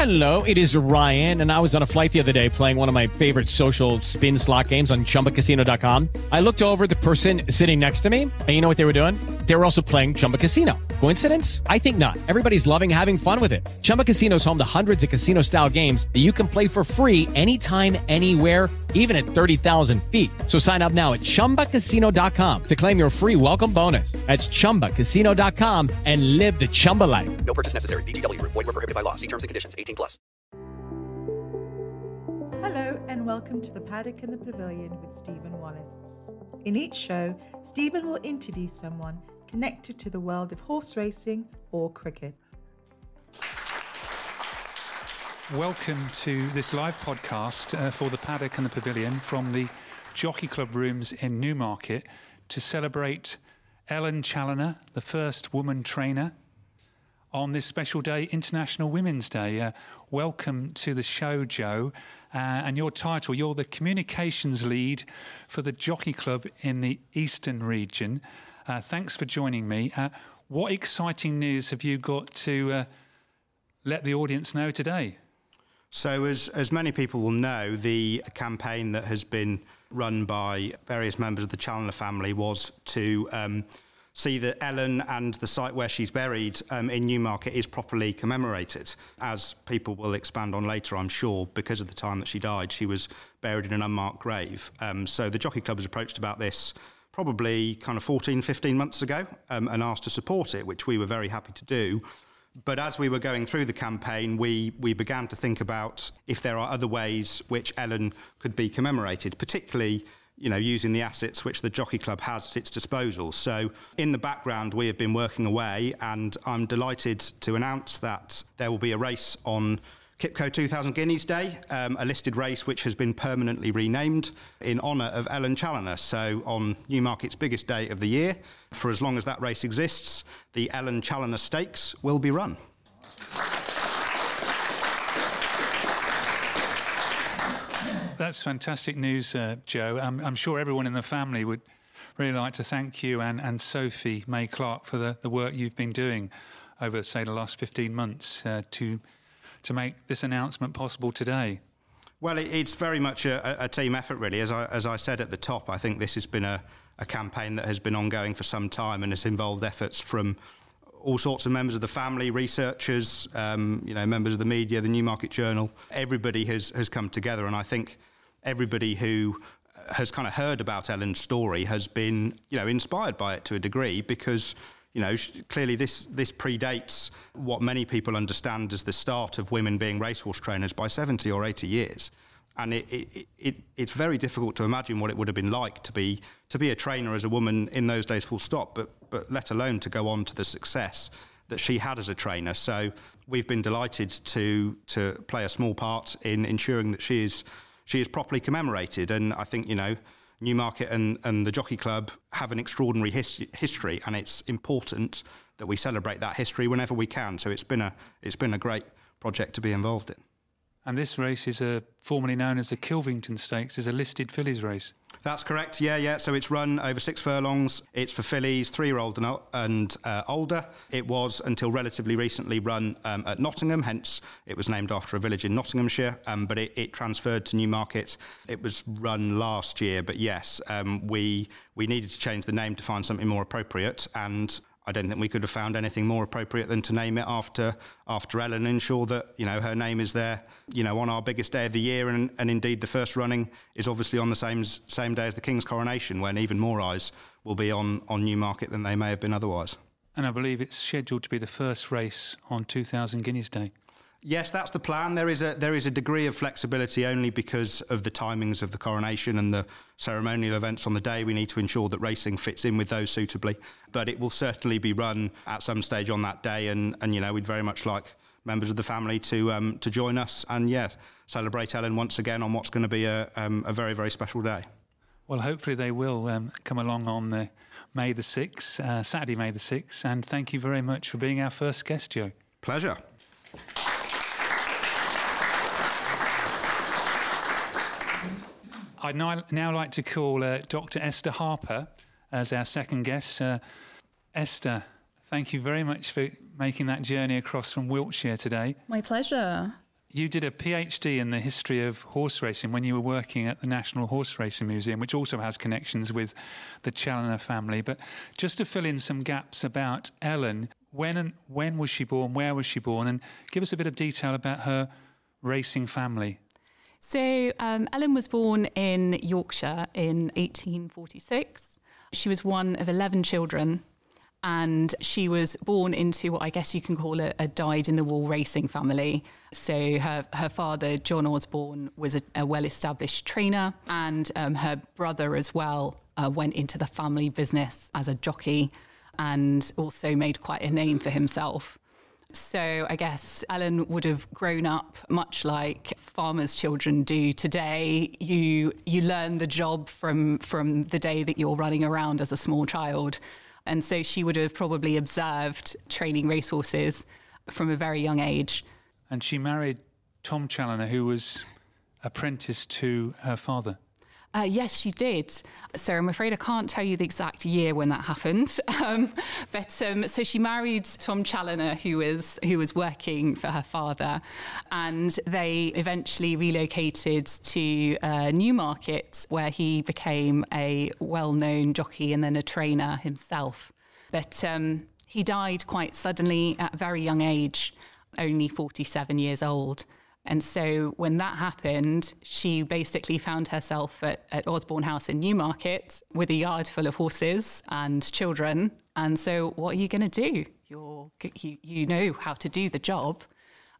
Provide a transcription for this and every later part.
Hello, it is Ryan, and I was on a flight the other day playing one of my favorite social spin slot games on ChumbaCasino.com. I looked over at the person sitting next to me, and you know what they were doing? They were also playing Chumba Casino. Coincidence? I think not. Everybody's loving having fun with it. Chumba Casino is home to hundreds of casino-style games that you can play for free anytime, anywhere, even at 30,000 feet. So sign up now at ChumbaCasino.com to claim your free welcome bonus. That's ChumbaCasino.com and live the Chumba life. No purchase necessary. VGW. Void where prohibited by law. See terms and conditions. 18+. Hello and welcome to the Paddock and the Pavilion with Stephen Wallace. In each show, Stephen will interview someone connected to the world of horse racing or cricket. Welcome to this live podcast for the Paddock and the Pavilion from the Jockey Club Rooms in Newmarket to celebrate Ellen Chaloner, the first woman trainer, on this special day, International Women's Day. Welcome to the show, Joe. And your title, you're the communications lead for the Jockey Club in the Eastern region. Thanks for joining me. What exciting news have you got to let the audience know today? So as many people will know, the campaign that has been run by various members of the Chaloner family was to see that Ellen and the site where she's buried in Newmarket is properly commemorated. As people will expand on later, I'm sure, because of the time that she died, she was buried in an unmarked grave. So the Jockey Club was approached about this probably kind of 14, 15 months ago and asked to support it, which we were very happy to do. But as we were going through the campaign, we began to think about if there are other ways which Ellen could be commemorated, particularly, you know, using the assets which the Jockey Club has at its disposal. So in the background, we have been working away, and I'm delighted to announce that there will be a race on Kipco 2000 Guineas Day, a listed race which has been permanently renamed in honour of Ellen Chaloner. So on Newmarket's biggest day of the year, for as long as that race exists, the Ellen Chaloner Stakes will be run. That's fantastic news, Joe. I'm sure everyone in the family would really like to thank you and Sophie May Clark for the work you've been doing over, say, the last 15 months to make this announcement possible today. Well, it's very much a team effort, really. As I said at the top, I think this has been a campaign that has been ongoing for some time and has involved efforts from all sorts of members of the family, researchers, members of the media, the Newmarket Journal. Everybody has come together, and I think everybody who has kind of heard about Ellen's story has been, inspired by it to a degree, because, clearly this predates what many people understand as the start of women being racehorse trainers by 70 or 80 years. And it's very difficult to imagine what it would have been like to be a trainer as a woman in those days, full stop, but let alone to go on to the success that she had as a trainer. So we've been delighted to play a small part in ensuring that she is properly commemorated. And I think, Newmarket and the Jockey Club have an extraordinary history, and it's important that we celebrate that history whenever we can. So it's been a great project to be involved in. And this race is formerly known as the Kilvington Stakes, is a listed fillies race. That's correct, yeah. So it's run over 6 furlongs. It's for fillies, 3-year-old and older. It was, until relatively recently, run at Nottingham, hence it was named after a village in Nottinghamshire, but it transferred to Newmarket. It was run last year, but yes, we needed to change the name to find something more appropriate, and I don't think we could have found anything more appropriate than to name it after Ellen and ensure that, her name is there, on our biggest day of the year. And indeed, the first running is obviously on the same day as the King's coronation, when even more eyes will be on Newmarket than they may have been otherwise. And I believe it's scheduled to be the first race on 2000 Guineas Day. Yes, that's the plan. There is a degree of flexibility only because of the timings of the coronation and the ceremonial events on the day. We need to ensure that racing fits in with those suitably. But it will certainly be run at some stage on that day, and we'd very much like members of the family to join us and celebrate Ellen once again on what's going to be a very, very special day. Well, hopefully they will come along on May the 6th, Saturday, May the 6th. And thank you very much for being our first guest, Joe. Pleasure. I'd now like to call Dr. Esther Harper as our second guest. Esther, thank you very much for making that journey across from Wiltshire today. My pleasure. You did a PhD in the history of horse racing when you were working at the National Horse Racing Museum, which also has connections with the Chaloner family. But just to fill in some gaps about Ellen, when was she born, where was she born, and give us a bit of detail about her racing family. So Ellen was born in Yorkshire in 1846. She was one of 11 children, and she was born into what I guess you can call a dyed-in-the-wool racing family. So her father, John Osborne, was a well-established trainer, and her brother as well went into the family business as a jockey and also made quite a name for himself. So I guess Ellen would have grown up much like farmers' children do today. You learn the job from the day that you're running around as a small child. And so she would have probably observed training racehorses from a very young age. And she married Tom Chaloner, who was apprenticed to her father. Yes, she did. So I'm afraid I can't tell you the exact year when that happened. So she married Tom Chaloner, who was working for her father, and they eventually relocated to Newmarket, where he became a well-known jockey and then a trainer himself. But he died quite suddenly at a very young age, only 47 years old. And so when that happened, she basically found herself at Osborne House in Newmarket with a yard full of horses and children. And so what are you going to do? You know how to do the job.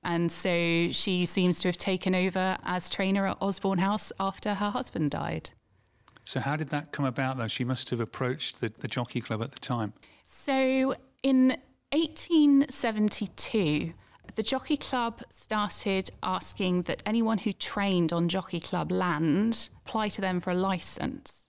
And so she seems to have taken over as trainer at Osborne House after her husband died. So how did that come about, though? She must have approached the Jockey Club at the time. So in 1872... the Jockey Club started asking that anyone who trained on Jockey Club land apply to them for a licence.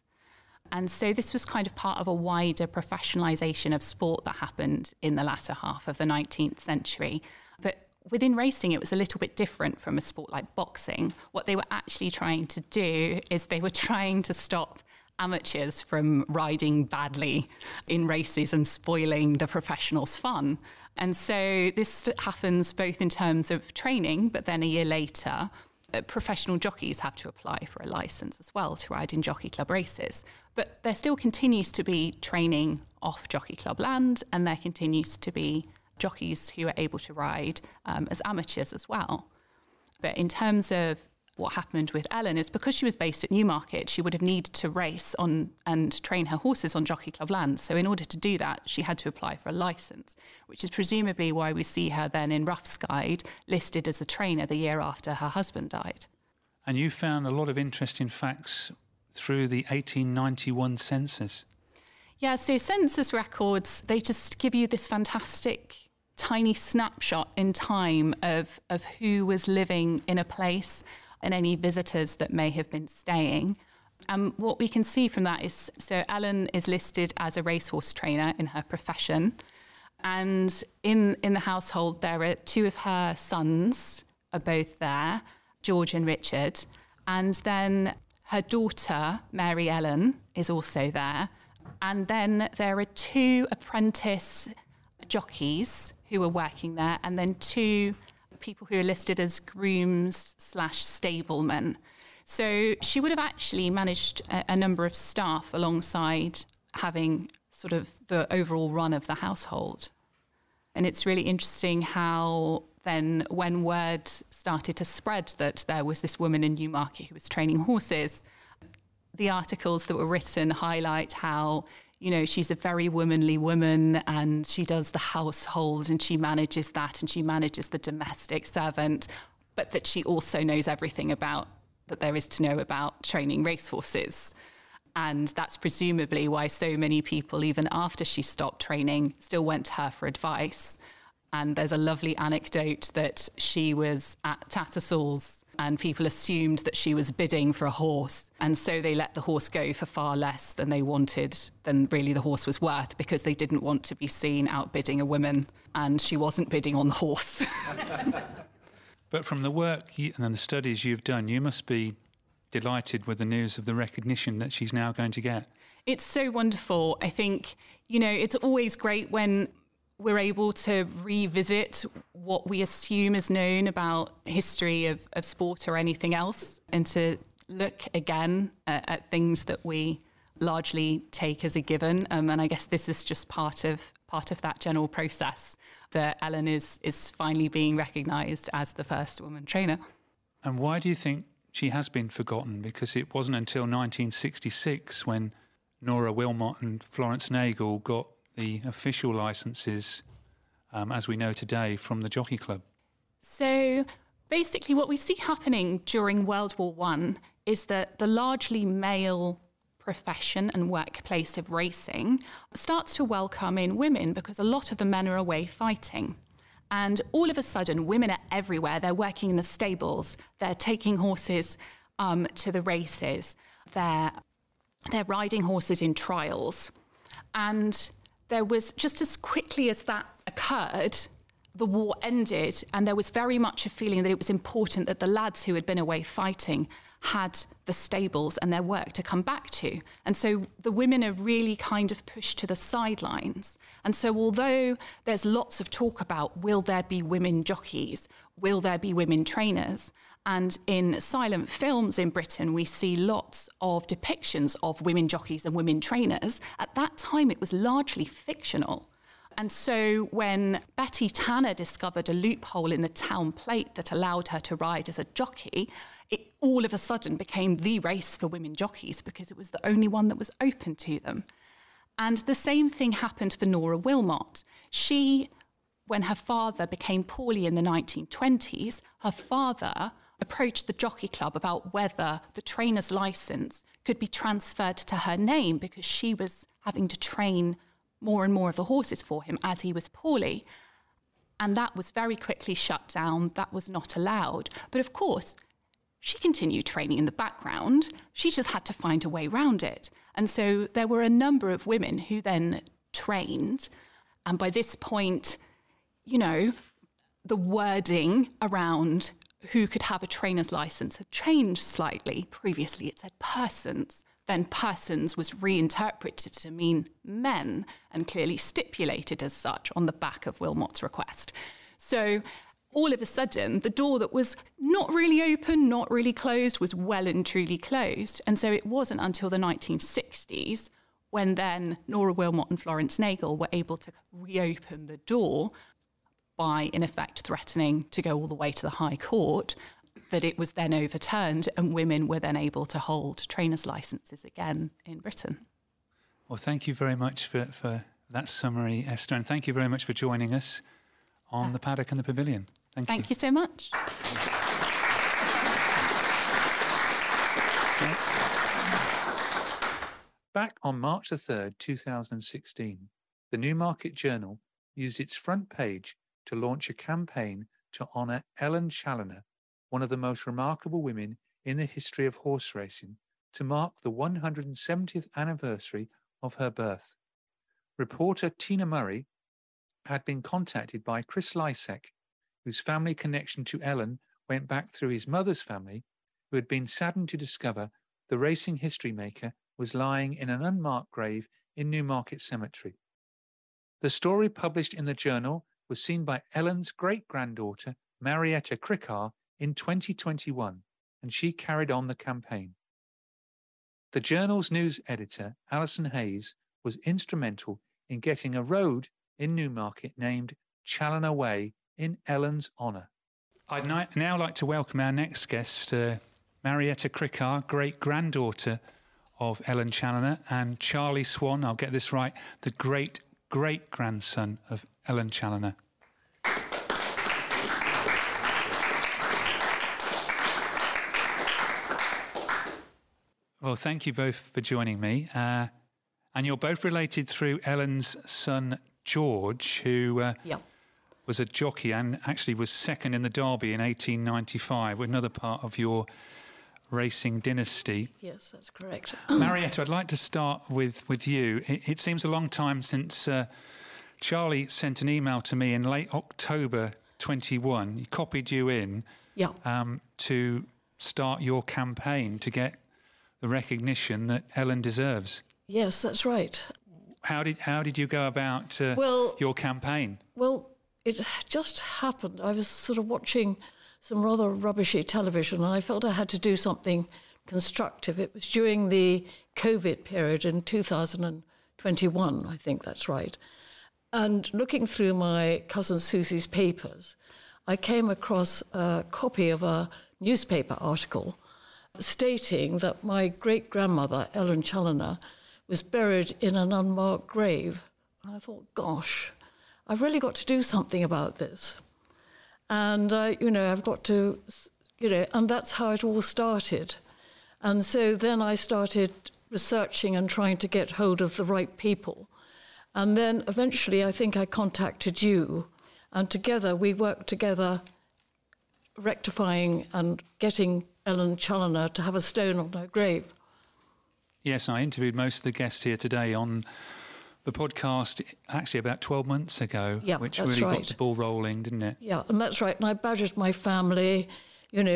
And so this was kind of part of a wider professionalisation of sport that happened in the latter half of the 19th century. But within racing, it was a little bit different from a sport like boxing. What they were actually trying to do is they were trying to stop amateurs from riding badly in races and spoiling the professionals' fun. And so this happens both in terms of training, but then a year later, professional jockeys have to apply for a licence as well to ride in Jockey Club races. But there still continues to be training off Jockey Club land, and there continues to be jockeys who are able to ride as amateurs as well. But in terms of what happened with Ellen is because she was based at Newmarket, she would have needed to race on and train her horses on Jockey Club land. So in order to do that, she had to apply for a licence, which is presumably why we see her then in Rough's Guide listed as a trainer the year after her husband died. And you found a lot of interesting facts through the 1891 census. Yeah, so census records, they just give you this fantastic tiny snapshot in time of who was living in a place and any visitors that may have been staying. What we can see from that is, so Ellen is listed as a racehorse trainer in her profession. And in the household, there are two of her sons are both there, George and Richard. And then her daughter, Mary Ellen, is also there. And then there are two apprentice jockeys who are working there, and then two people who are listed as grooms/stablemen. So she would have actually managed a number of staff alongside having sort of the overall run of the household. And it's really interesting how then when word started to spread that there was this woman in Newmarket who was training horses, the articles that were written highlight how, you know, she's a very womanly woman and she does the household and she manages that and she manages the domestic servant, but that she also knows everything about that there is to know about training racehorses. And that's presumably why so many people, even after she stopped training, still went to her for advice. And there's a lovely anecdote that she was at Tattersall's and people assumed that she was bidding for a horse. And so they let the horse go for far less than they wanted, than really the horse was worth, because they didn't want to be seen outbidding a woman. And she wasn't bidding on the horse. But from the work and the studies you've done, you must be delighted with the news of the recognition that she's now going to get. It's so wonderful. I think, you know, it's always great when we're able to revisit what we assume is known about history of sport or anything else, and to look again at things that we largely take as a given. And I guess this is just part of that general process, that Ellen is finally being recognised as the first woman trainer. And why do you think she has been forgotten? Because it wasn't until 1966 when Nora Wilmot and Florence Nagel got the official licences, as we know today, from the Jockey Club. So basically what we see happening during World War I is that the largely male profession and workplace of racing starts to welcome in women, because a lot of the men are away fighting. And all of a sudden, women are everywhere. They're working in the stables. They're taking horses to the races. They're riding horses in trials. And there was, just as quickly as that occurred, the war ended, and there was very much a feeling that it was important that the lads who had been away fighting had the stables and their work to come back to. And so the women are really kind of pushed to the sidelines. And so although there's lots of talk about, will there be women jockeys? Will there be women trainers? And in silent films in Britain, we see lots of depictions of women jockeys and women trainers. At that time, it was largely fictional. And so when Betty Tanner discovered a loophole in the town plate that allowed her to ride as a jockey, it all of a sudden became the race for women jockeys, because it was the only one that was open to them. And the same thing happened for Nora Wilmot. She, when her father became poorly in the 1920s, her father approached the Jockey Club about whether the trainer's licence could be transferred to her name, because she was having to train more and more of the horses for him as he was poorly. And that was very quickly shut down. That was not allowed. But of course, she continued training in the background. She just had to find a way around it. And so there were a number of women who then trained. And by this point, you know, the wording around who could have a trainer's license had changed slightly. Previously, it said persons. Then persons was reinterpreted to mean men, and clearly stipulated as such on the back of Wilmot's request. So all of a sudden, the door that was not really open, not really closed, was well and truly closed. And so it wasn't until the 1960s when then Nora Wilmot and Florence Nagel were able to reopen the door by, in effect, threatening to go all the way to the High Court, that it was then overturned and women were then able to hold trainers' licences again in Britain. Well, thank you very much for that summary, Esther, and thank you very much for joining us on the Paddock and the Pavilion. Thank you so much. Back on March the 3rd, 2016, the Newmarket Journal used its front page to launch a campaign to honour Ellen Chaloner, one of the most remarkable women in the history of horse racing, to mark the 170th anniversary of her birth. Reporter Tina Murray had been contacted by Chris Lysek, whose family connection to Ellen went back through his mother's family, who had been saddened to discover the racing history maker was lying in an unmarked grave in Newmarket Cemetery. The story published in the journal was seen by Ellen's great-granddaughter, Marietta Krikhaar, in 2021, and she carried on the campaign. The journal's news editor, Alison Hayes, was instrumental in getting a road in Newmarket named Chaloner Way in Ellen's honour. I'd now like to welcome our next guest, Marietta Krikhaar, great-granddaughter of Ellen Chaloner, and Charlie Swan, I'll get this right, the great-great-grandson of Ellen Chaloner. Well, thank you both for joining me. And you're both related through Ellen's son, George, who was a jockey and actually was second in the Derby in 1895, another part of your racing dynasty. Yes, that's correct. Marietta, I'd like to start with you. It seems a long time since Charlie sent an email to me in late October 21. He copied you in to start your campaign to get the recognition that Ellen deserves. Yes, that's right. How did you go about your campaign? Well, it just happened. I was sort of watching some rather rubbishy television, and I felt I had to do something constructive. It was during the COVID period in 2021, I think that's right. And looking through my cousin Susie's papers, I came across a copy of a newspaper article stating that my great-grandmother, Ellen Chaloner, was buried in an unmarked grave. And I thought, gosh, I've really got to do something about this. And, I've got to, and that's how it all started. And so then I started researching and trying to get hold of the right people. And then eventually I think I contacted you, and together we worked together rectifying and getting Ellen Chaloner to have a stone on her grave. Yes, I interviewed most of the guests here today on the podcast actually about 12 months ago, which really got the ball rolling, didn't it? Yeah, and that's right. And I badgered my family,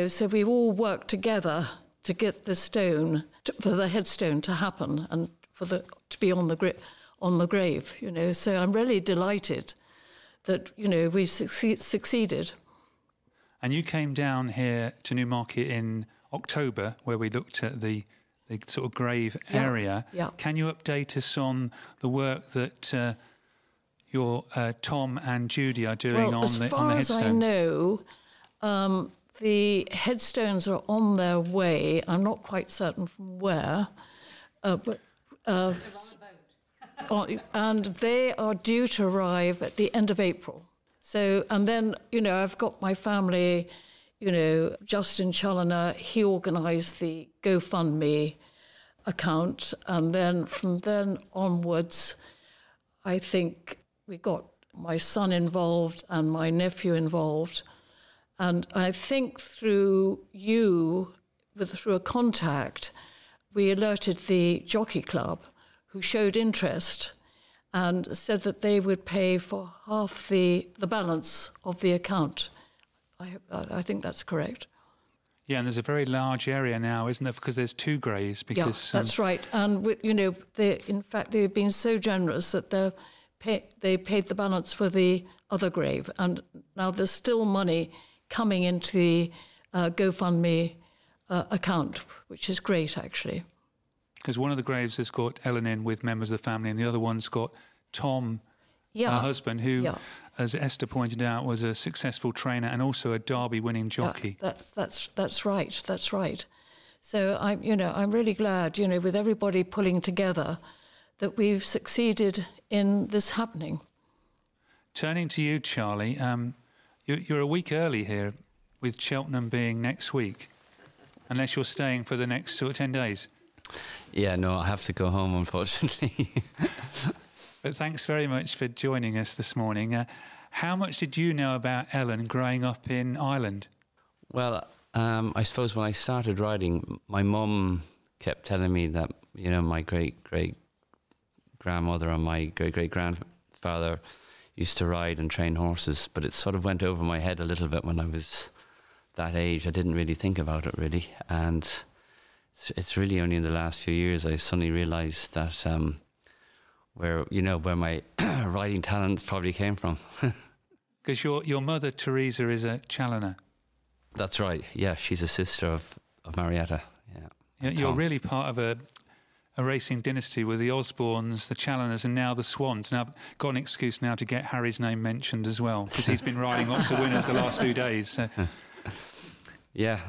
so we all worked together to get the stone, for the headstone to happen and to be on the grave, So I'm really delighted that, we've succeeded. And you came down here to Newmarket in October, where we looked at the sort of grave area. Yeah. Can you update us on the work that your Tom and Judy are doing on the headstone? As far as I know, the headstones are on their way. I'm not quite certain from where, but and they are due to arrive at the end of April. So, and then, I've got my family, Justin Chaloner, he organised the GoFundMe account. And then from then onwards, I think we got my son involved and my nephew involved. And I think through you, through a contact, we alerted the Jockey Club, who showed interest and said that they would pay for half the balance of the account. I think that's correct. Yeah, and there's a very large area now, isn't there? Because there's two graves. Because, that's right. And in fact, they've been so generous that they paid the balance for the other grave, and now there's still money coming into the GoFundMe account, which is great, actually. Because one of the graves has got Ellen in with members of the family, and the other one's got Tom, her husband, who, as Esther pointed out, was a successful trainer and also a Derby-winning jockey. That's right. That's right. So I'm really glad, with everybody pulling together, that we've succeeded in this happening. Turning to you, Charlie, you're a week early here, with Cheltenham being next week, unless you're staying for the next sort of 10 days. Yeah, no, I have to go home, unfortunately. But thanks very much for joining us this morning. How much did you know about Ellen growing up in Ireland? Well, I suppose when I started riding, my mum kept telling me that, my great-great-grandmother and my great-great-grandfather used to ride and train horses, but it sort of went over my head a little bit when I was that age. I didn't really think about it, really, and it's really only in the last few years I suddenly realised that where my riding talents probably came from. Because your mother, Teresa, is a Chaloner. That's right, yeah, she's a sister of Marietta, yeah. You're really part of a racing dynasty with the Osbornes, the Chaloners, and now the Swans. Now, I've got an excuse now to get Harry's name mentioned as well, because he's been riding lots of winners the last few days. So. Yeah,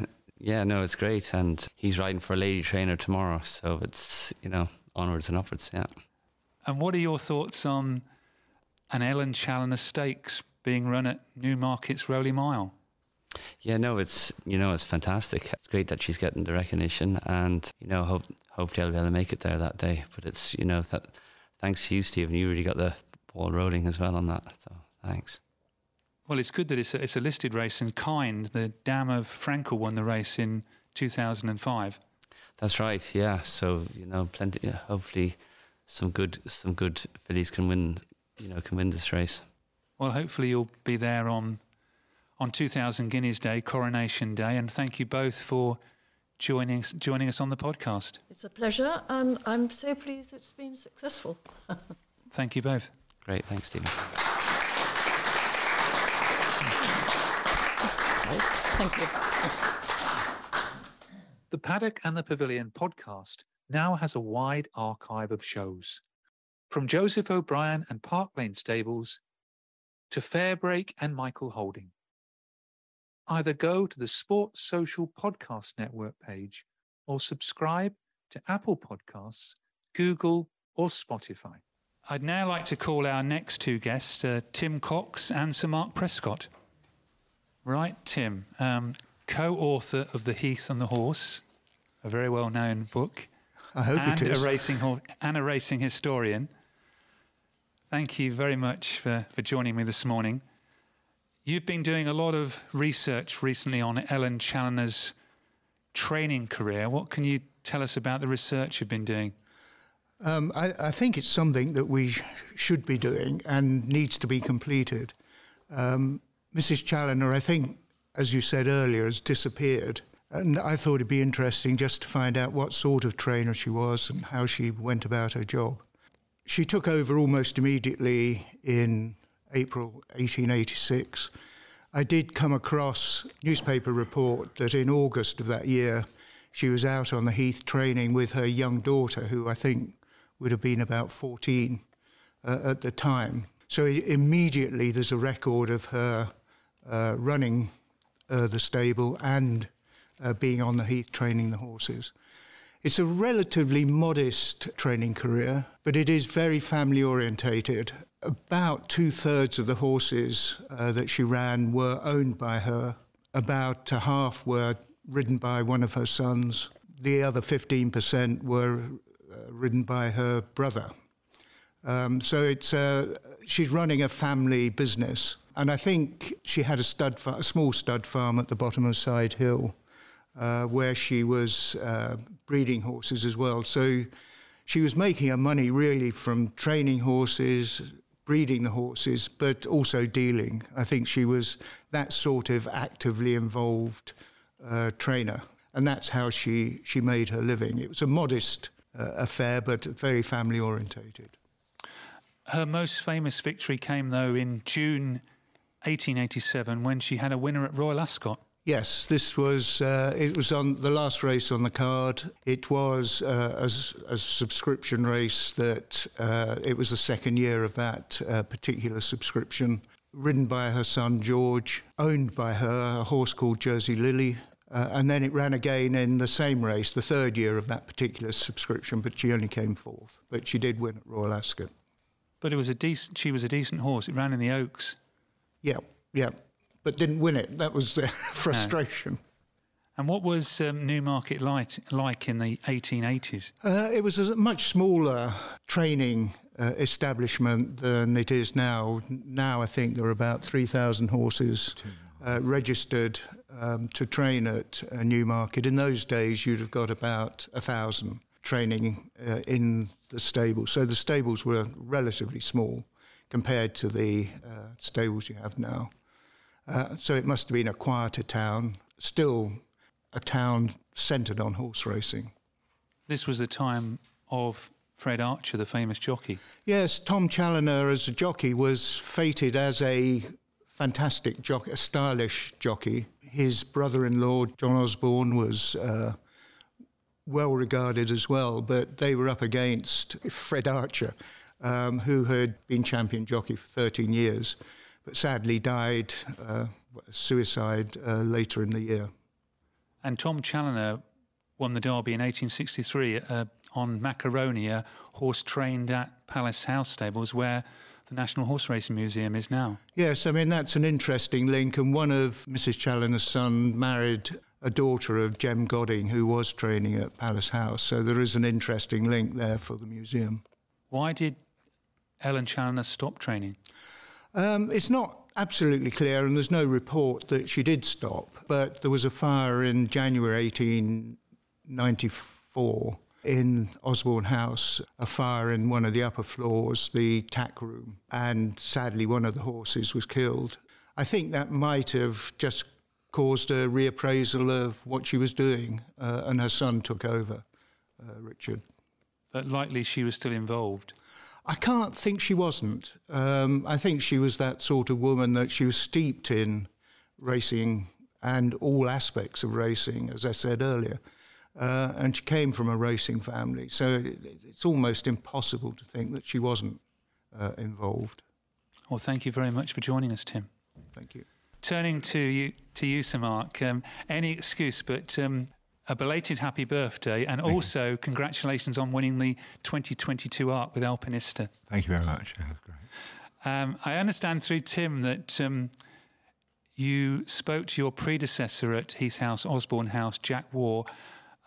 no, it's great. And he's riding for a lady trainer tomorrow. So it's, onwards and upwards, yeah. And what are your thoughts on an Ellen Chaloner Stakes being run at Newmarket's Rowley Mile? Yeah, no, it's fantastic. It's great that she's getting the recognition, and, hopefully I'll be able to make it there that day. But it's, thanks to you, Stephen, you really got the ball rolling as well on that. So thanks. Well, it's good that it's a listed race, and Kind, the dam of Frankel, won the race in 2005. That's right, yeah. So, plenty. Hopefully, some good fillies can win this race. Well, hopefully you'll be there on 2000 Guineas Day, Coronation Day, and thank you both for joining us on the podcast. It's a pleasure, and I'm so pleased it's been successful. Thank you both. Great, thanks, Stephen. Thank you. The Paddock and the Pavilion podcast now has a wide archive of shows. From Joseph O'Brien and Park Lane Stables to Fairbreak and Michael Holding. Either go to the Sports Social Podcast Network page or subscribe to Apple Podcasts, Google or Spotify. I'd now like to call our next two guests, Tim Cox and Sir Mark Prescott. Right, Tim, co-author of The Heath and the Horse, a very well-known book. I hope it is. And a racing historian. Thank you very much for joining me this morning. You've been doing a lot of research recently on Ellen Chaloner's training career. What can you tell us about the research you've been doing? I think it's something that we should be doing and needs to be completed. Mrs. Chaloner, I think, as you said earlier, has disappeared. And I thought it'd be interesting just to find out what sort of trainer she was and how she went about her job. She took over almost immediately in April 1886. I did come across a newspaper report that in August of that year, she was out on the heath training with her young daughter, who I think would have been about 14 at the time. So immediately there's a record of her running the stable and being on the heath training the horses. It's a relatively modest training career, but it is very family orientated. About 2/3 of the horses that she ran were owned by her. About half were ridden by one of her sons. The other 15% were ridden by her brother. So she's running a family business. And I think she had a small stud farm at the bottom of Side Hill, where she was breeding horses as well. So she was making her money really from training horses, breeding the horses, but also dealing. I think she was that sort of actively involved trainer, and that's how she made her living. It was a modest affair, but very family orientated. Her most famous victory came, though, in June 1887 when she had a winner at Royal Ascot. Yes, this was it was on the last race on the card. It was a subscription race that it was the second year of that particular subscription. Ridden by her son George, owned by her, a horse called Jersey Lily. And then it ran again in the same race, the third year of that particular subscription, but she only came fourth. But she did win at Royal Ascot. But she was a decent horse. It ran in the Oaks. Yeah, but didn't win it. That was the frustration. No. And what was Newmarket like in the 1880s? It was a much smaller training establishment than it is now. Now I think there are about 3,000 horses registered to train at Newmarket. In those days, you'd have got about 1,000 training in the stables. So the stables were relatively small compared to the stables you have now. So it must have been a quieter town, still a town centred on horse racing. This was the time of Fred Archer, the famous jockey. Yes, Tom Chaloner as a jockey was fated as a fantastic jockey, a stylish jockey. His brother-in-law, John Osborne, was well regarded as well, but they were up against Fred Archer, who had been champion jockey for 13 years, but sadly died suicide later in the year. And Tom Chaloner won the Derby in 1863 on Macaroni, a horse trained at Palace House Stables, where the National Horse Racing Museum is now. Yes, I mean, that's an interesting link. And one of Mrs. Chaloner's son married a daughter of Jem Godding, who was training at Palace House. So there is an interesting link there for the museum. Why did Ellen Chaloner stop training? It's not absolutely clear, and there's no report that she did stop. But there was a fire in January 1894 in Osborne House, a fire in one of the upper floors, the tack room, and sadly one of the horses was killed. I think that might have just caused a reappraisal of what she was doing, and her son took over, Richard. But likely she was still involved. I can't think she wasn't. I think she was that sort of woman that she was steeped in racing and all aspects of racing, as I said earlier. And she came from a racing family, so it's almost impossible to think that she wasn't involved. Well, thank you very much for joining us, Tim. Thank you. Turning to you, Sir Mark, any excuse but a belated happy birthday, and also congratulations on winning the 2022 ARC with Alpinista. Thank you very much. Yeah, that's great. I understand through Tim that you spoke to your predecessor at Heath House, Osborne House, Jack Waugh,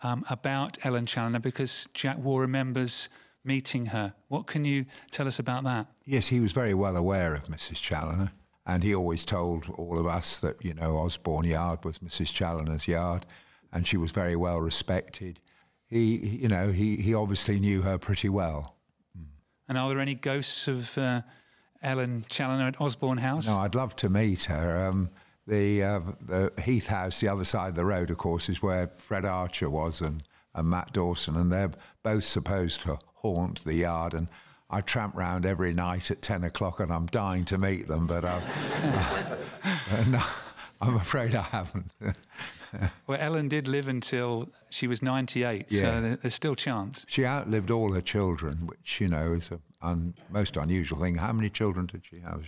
about Ellen Chaloner, because Jack Waugh remembers meeting her. What can you tell us about that? Yes, he was very well aware of Mrs. Chaloner, and he always told all of us that, you know, Osborne Yard was Mrs. Chaloner's yard, and she was very well respected. He obviously knew her pretty well. And are there any ghosts of Ellen Chaloner at Osborne House? No, I'd love to meet her. The Heath House, the other side of the road, of course, is where Fred Archer was and Matt Dawson, and they're both supposed to haunt the yard, and I tramp round every night at 10 o'clock and I'm dying to meet them, but no, I'm afraid I haven't. Well, Ellen did live until she was 98, yeah. So there's still chance. She outlived all her children, which, you know, is a most unusual thing. How many children did she have?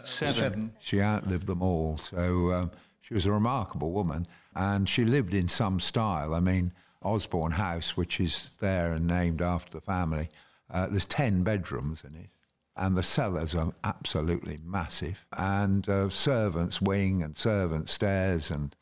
Seven. She outlived them all, so she was a remarkable woman, and she lived in some style. I mean, Osborne House, which is there and named after the family, there's 10 bedrooms in it, and the cellars are absolutely massive, and servants' wing and servants' stairs, and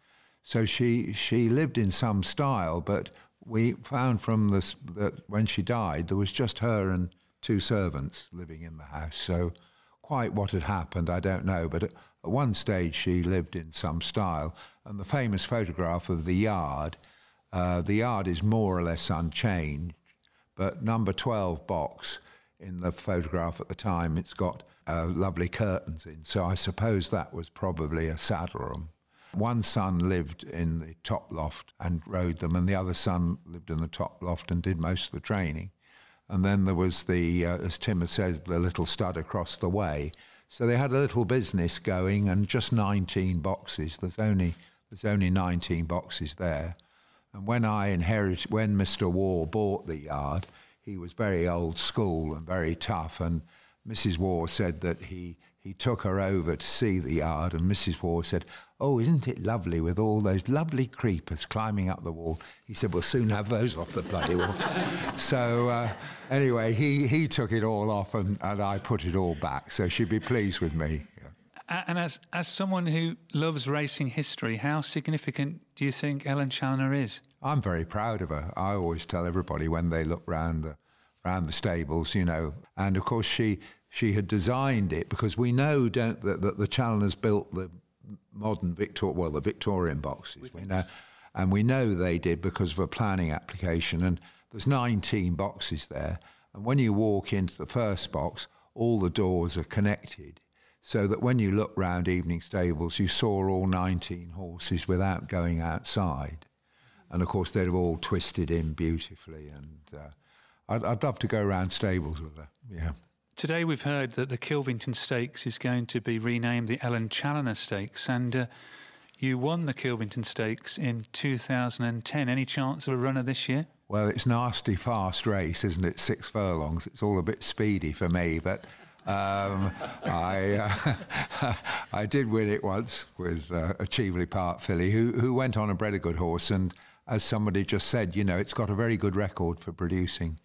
so she lived in some style. But we found from this that when she died, there was just her and 2 servants living in the house. So quite what had happened, I don't know, but at one stage she lived in some style, and the famous photograph of the yard is more or less unchanged, but number 12 box in the photograph at the time, it's got lovely curtains in, so I suppose that was probably a saddle room. One son lived in the top loft and rode them, and the other son lived in the top loft and did most of the training. And then there was as Tim has said, the little stud across the way. So they had a little business going, and just 19 boxes. There's only 19 boxes there. And when Mr. Waugh bought the yard, he was very old school and very tough. And Mrs. Waugh said that he took her over to see the yard, and Mrs. Waugh said, "Oh, isn't it lovely with all those lovely creepers climbing up the wall?" He said, "We'll soon have those off the bloody wall." So anyway, he took it all off, and I put it all back. So she'd be pleased with me. And as someone who loves racing history, how significant do you think Ellen Chaloner is? I'm very proud of her. I always tell everybody when they look round the stables, you know. And of course she had designed it, because we know, that the Chaloners built the modern the Victorian boxes. We know they did because of a planning application. And there's 19 boxes there. And when you walk into the first box, all the doors are connected, so that when you look round evening stables, you saw all 19 horses without going outside. And of course, they'd have all twisted in beautifully. And I'd love to go around stables with her, yeah. Today we've heard that the Kilvington Stakes is going to be renamed the Ellen Chaloner Stakes, and you won the Kilvington Stakes in 2010. Any chance of a runner this year? Well, it's nasty fast race, isn't it? 6 furlongs. It's all a bit speedy for me, but I did win it once with a Cheveley Park filly who went on and bred a good horse, and as somebody just said, you know, it's got a very good record for producing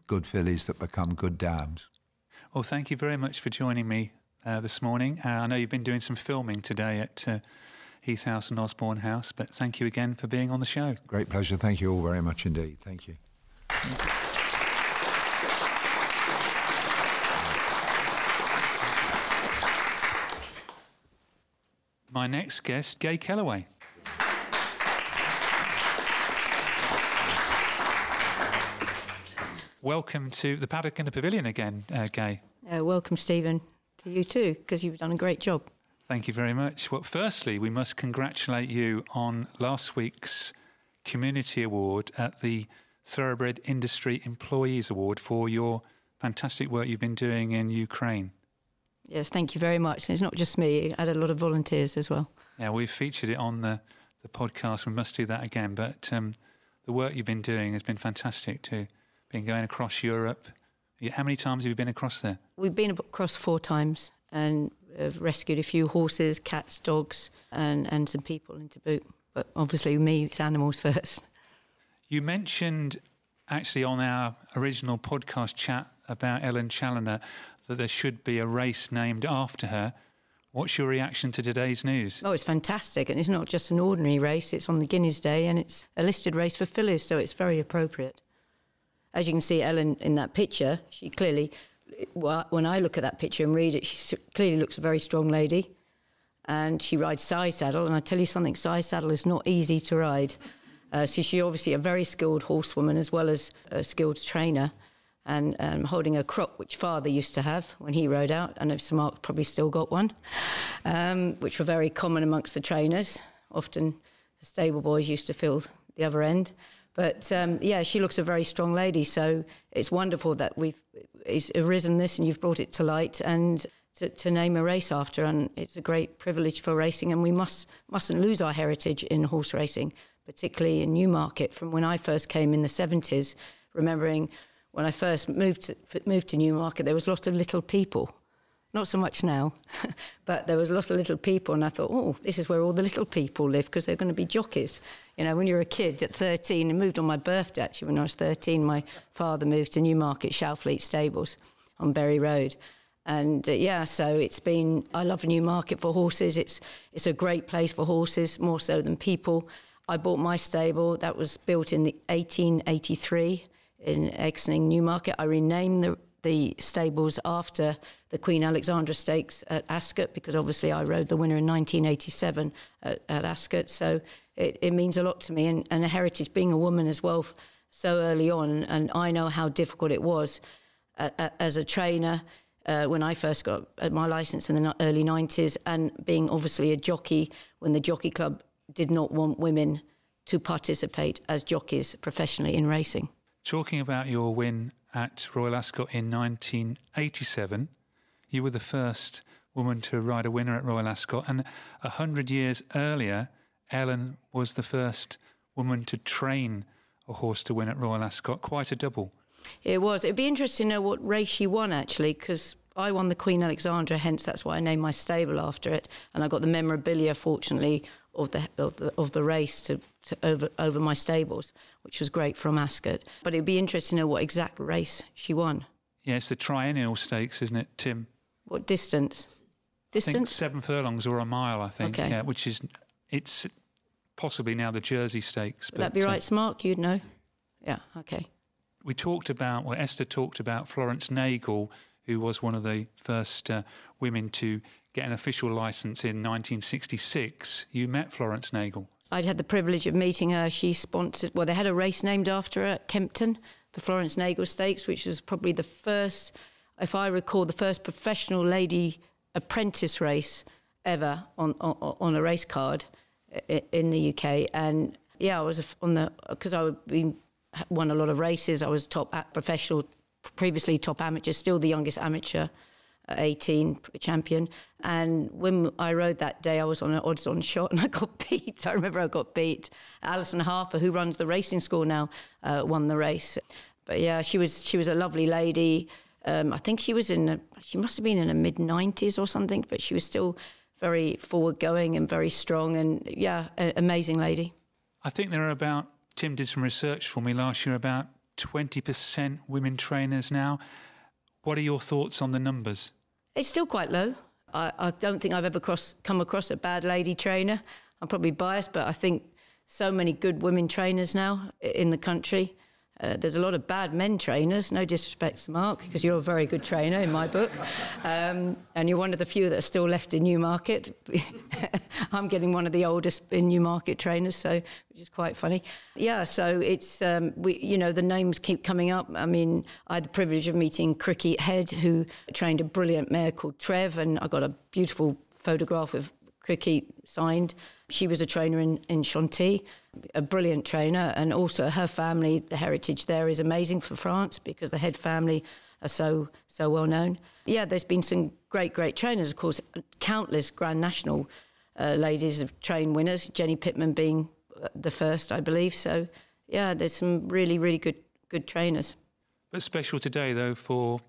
good fillies that become good dams. Well, thank you very much for joining me this morning. I know you've been doing some filming today at Heath House and Osborne House, but thank you again for being on the show. Great pleasure. Thank you all very much indeed. Thank you. My next guest, Gay Kelleway. Welcome to the Paddock and the Pavilion again, Gay. Welcome, Stephen, to you too, because you've done a great job. Thank you very much. Well, firstly, we must congratulate you on last week's Community Award at the Thoroughbred Industry Employees Award for your fantastic work you've been doing in Ukraine. Yes, thank you very much. And it's not just me. I had a lot of volunteers as well. Yeah, we've featured it on the podcast. We must do that again. But the work you've been doing has been fantastic too. Been going across Europe. How many times have you been across there? We've been across 4 times and rescued a few horses, cats, dogs, and some people into boot. But obviously me, it's animals first. You mentioned actually on our original podcast chat about Ellen Chaloner that there should be a race named after her. What's your reaction to today's news? Oh, it's fantastic. And it's not just an ordinary race. It's on the Guineas Day and it's a listed race for fillies, so it's very appropriate. As you can see, Ellen, in that picture, she clearly, when I look at that picture and read it, she clearly looks a very strong lady. And she rides side saddle. And I tell you something, side saddle is not easy to ride. So she's obviously a very skilled horsewoman as well as a skilled trainer. And holding a crop, which father used to have when he rode out. I know Sir Mark probably still got one, which were very common amongst the trainers. Often the stable boys used to fill the other end. But yeah, she looks a very strong lady. So it's wonderful that it's arisen this and you've brought it to light and to name a race after. And it's a great privilege for racing. And we mustn't lose our heritage in horse racing, particularly in Newmarket. From when I first came in the 70s, remembering when I first moved to Newmarket, there was lots of little people. Not so much now, but there was a lot of little people, and I thought, oh, this is where all the little people live because they're going to be jockeys. You know, when you're a kid at 13, and moved on my birthday, actually, when I was 13, my father moved to Newmarket Shalfleet Stables on Bury Road. And yeah, so it's been, I love Newmarket for horses. It's a great place for horses, more so than people. I bought my stable, that was built in 1883 in Exning, Newmarket. I renamed the stables after the Queen Alexandra Stakes at Ascot because obviously I rode the winner in 1987 at Ascot. So it means a lot to me and a heritage, being a woman as well so early on. And I know how difficult it was as a trainer when I first got my licence in the early 90s and being obviously a jockey when the Jockey Club did not want women to participate as jockeys professionally in racing. Talking about your win at Royal Ascot in 1987, you were the first woman to ride a winner at Royal Ascot, and 100 years earlier, Ellen was the first woman to train a horse to win at Royal Ascot. Quite a double. It was. It'd be interesting to know what race she won, actually, because I won the Queen Alexandra, hence that's why I named my stable after it, and I got the memorabilia, fortunately, of the race to over my stables, which was great from Ascot. But it'd be interesting to know what exact race she won. Yeah, it's the triennial stakes, isn't it, Tim? What distance? I think 7 furlongs or a mile, I think, okay. Yeah, it's possibly now the Jersey Stakes. Would that be right, Mark? You'd know? Yeah, okay. Esther talked about Florence Nagel, who was one of the first women to get an official licence in 1966. You met Florence Nagel. I'd had the privilege of meeting her. She sponsored, well, they had a race named after her at Kempton, the Florence Nagel Stakes, which was probably the first, if I recall, the first professional lady apprentice race ever on a race card in the UK. And yeah, I was because I won a lot of races. I was top professional, previously top amateur, still the youngest amateur, 18 champion. And when I rode that day, I was on an odds-on shot and I got beat. I remember I got beat. Alison Harper, who runs the racing school now, won the race. But yeah, she was a lovely lady. I think she must have been in her mid-90s or something, but she was still very forward-going and very strong, and yeah, amazing lady. I think there are Tim did some research for me last year, about 20% women trainers now. What are your thoughts on the numbers? It's still quite low. I don't think I've ever come across a bad lady trainer. I'm probably biased, but I think so many good women trainers now in the country. There's a lot of bad men trainers, no disrespect to Mark, because you're a very good trainer in my book. And you're one of the few that are still left in Newmarket. I'm getting one of the oldest in Newmarket trainers, which is quite funny. Yeah, so it's, the names keep coming up. I mean, I had the privilege of meeting Krikhaar, who trained a brilliant mare called Trev, and I got a beautiful photograph of Krikhaar signed. She was a trainer in Chantilly, a brilliant trainer, and also her family, the heritage there is amazing for France because the head family are so well known. Yeah, there's been some great trainers, of course. Countless Grand National ladies have trained winners, Jenny Pittman being the first, I believe. So, yeah, there's some really good trainers. But special today, though,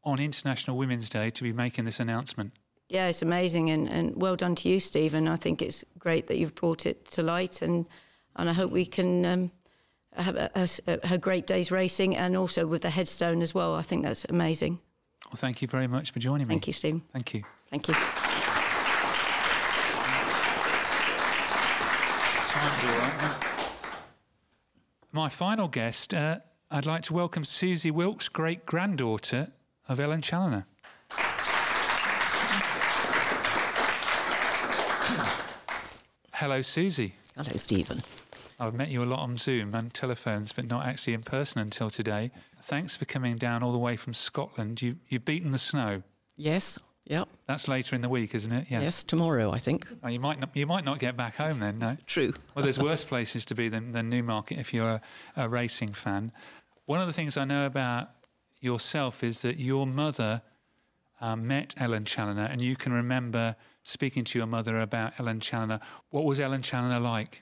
on International Women's Day to be making this announcement. Yeah, it's amazing, and well done to you, Stephen. I think it's great that you've brought it to light, and I hope we can have a great day's racing, and also with the headstone as well. I think that's amazing. Well, thank you very much for joining me. Thank you, Stephen. Thank you. Thank you. My final guest, I'd like to welcome Susie Wilks, great-granddaughter of Ellen Chaloner. Hello, Susie. Hello, Stephen. I've met you a lot on Zoom and telephones, but not actually in person until today. Thanks for coming down all the way from Scotland. You've beaten the snow. Yes. Yep. That's later in the week, isn't it? Yeah. Yes, tomorrow, I think. Oh, you might not get back home then, no? True. Well, there's worse places to be than Newmarket if you're a racing fan. One of the things I know about yourself is that your mother met Ellen Chaloner, and you can remember speaking to your mother about Ellen Chaloner. What was Ellen Chaloner like?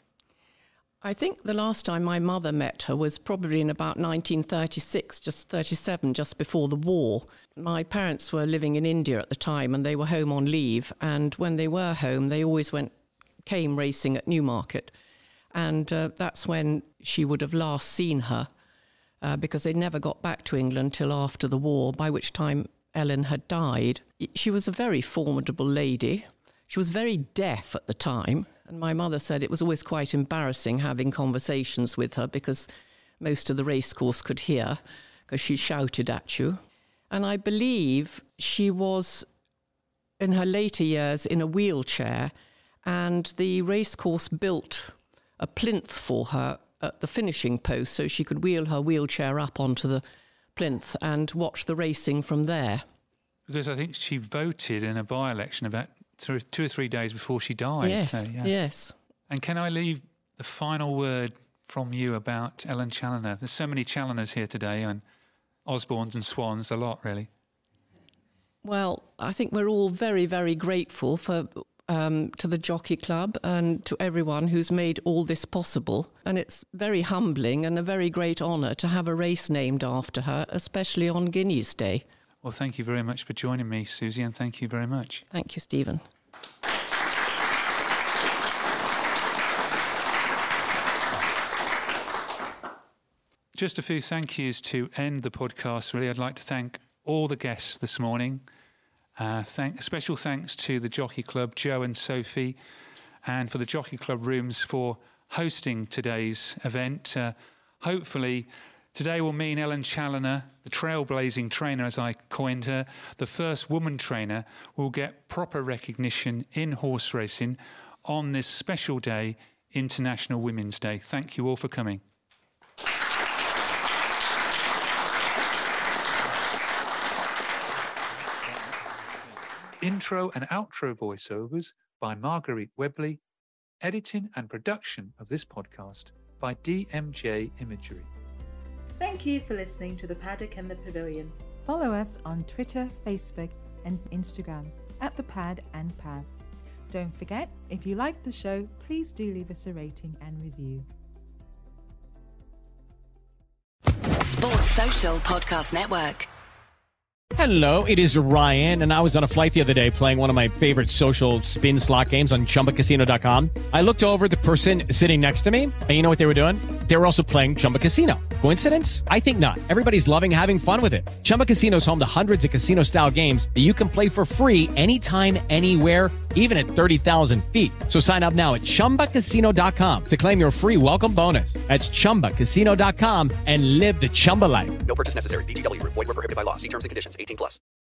I think the last time my mother met her was probably in about 1936, just 37, just before the war. My parents were living in India at the time, and they were home on leave. And when they were home, they always came racing at Newmarket. And that's when she would have last seen her, because they never got back to England till after the war, by which time Ellen had died. She was a very formidable lady. She was very deaf at the time. And my mother said it was always quite embarrassing having conversations with her because most of the racecourse could hear because she shouted at you. And I believe she was, in her later years, in a wheelchair, and the racecourse built a plinth for her at the finishing post so she could wheel her wheelchair up onto the plinth and watch the racing from there. Because I think she voted in a by-election about 2 or 3 days before she died. Yes, so, yeah. Yes. And can I leave the final word from you about Ellen Chaloner? There's so many Chaloners here today, and Osbornes and Swans, a lot, really. Well, I think we're all very, very grateful to the Jockey Club and to everyone who's made all this possible. And it's very humbling and a very great honour to have a race named after her, especially on Guineas Day. Well, thank you very much for joining me, Susie, and thank you very much. Thank you, Stephen. Just a few thank yous to end the podcast, really. I'd like to thank all the guests this morning. Special thanks to the Jockey Club, Joe and Sophie, and for the Jockey Club Rooms for hosting today's event. Hopefully, today will mean Ellen Chaloner, the trailblazing trainer as I coined her, the first woman trainer, will get proper recognition in horse racing on this special day, International Women's Day. Thank you all for coming. Intro and outro voiceovers by Marguerite Webley. Editing and production of this podcast by DMJ Imagery. Thank you for listening to the Paddock and the Pavilion. Follow us on Twitter, Facebook and Instagram at the Pad and Pav. Don't forget, if you like the show, please do leave us a rating and review. Sports Social Podcast Network. Hello, it is Ryan, and I was on a flight the other day playing one of my favorite social spin slot games on ChumbaCasino.com. I looked over at the person sitting next to me, and you know what they were doing? They were also playing Chumba Casino. Coincidence? I think not. Everybody's loving having fun with it. Chumba Casino is home to hundreds of casino-style games that you can play for free anytime, anywhere, even at 30,000 feet. So sign up now at ChumbaCasino.com to claim your free welcome bonus. That's ChumbaCasino.com and live the Chumba life. No purchase necessary. VGW. Void where prohibited by law. See terms and conditions. 18+.